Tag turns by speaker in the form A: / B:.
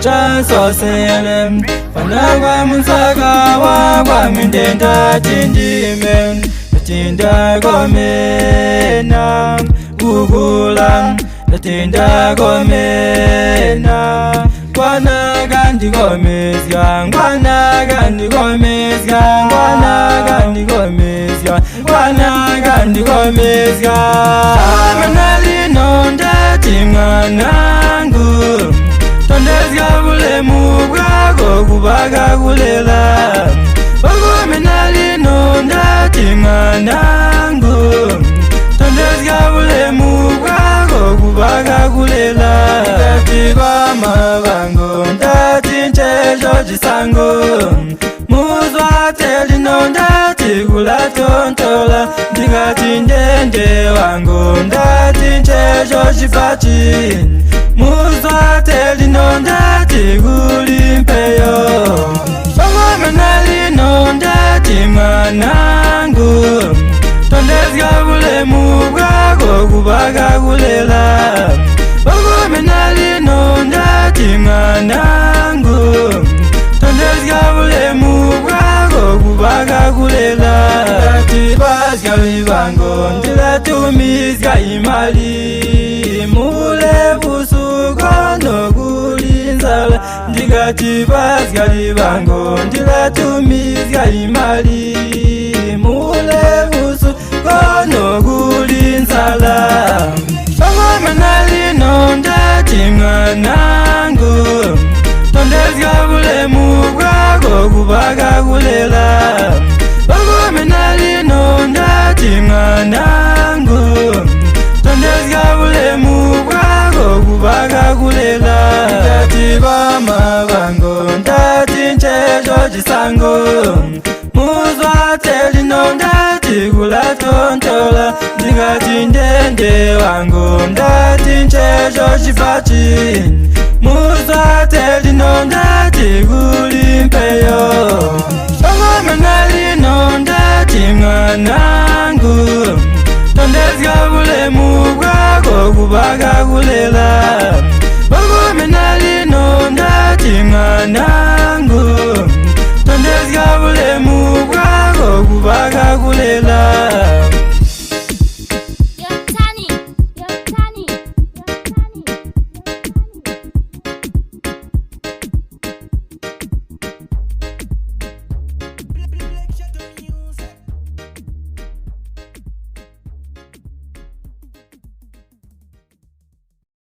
A: chasoselem Panagwa musaka wakwa mindenda tindime Tinda gomena Gugula Tinda gomena Gwana gandi gomezga Gwana gandi gomezga Gwana gandi gomezga Gwana gandi gomezga Manali nonda timwanangu Tondezga bulemu bwago kubaga kulela Ogomenali nonda timwanangu Tondezga bulemu bwago kubaga kulela Ndatiba mabango ndati nchejo jisango Muzwa teli nonda tigula tontola Ndigati ndende wango ndati nchejo jipati Muzwa teli nonda tiguli mpeyo Ogomenali nonda timwanangu Tondezga bulemu bwago kubaga kulela Ogomenali nonda timwanangu Tondezga bulemu bwago kubaga kulela Ndatiba bibango ndilatumizga imali Mule busuko no kulinzala Ndigatiba bibango ndilatumizga imali Mule busuko no kulinzala Ogomenali nonda timwanangu Tondezga bulemu bwago kubaga kulela Ogomenali nonda timwanangu Tondezga bulemu bwago kubaga kulela Ndatiba mabango ndati nchejo jisango Muzwa teli nonda tigula tontola Ndigati ndende wango ndati nchejo jipati Muzwa teli nonda tiguli mpeyo Ogomenali nonda timwanangu Tondezga bulemu bwago kubaga kulela Ogomenali nonda timwanangu Tondezga bulemu bwago kubaga kulela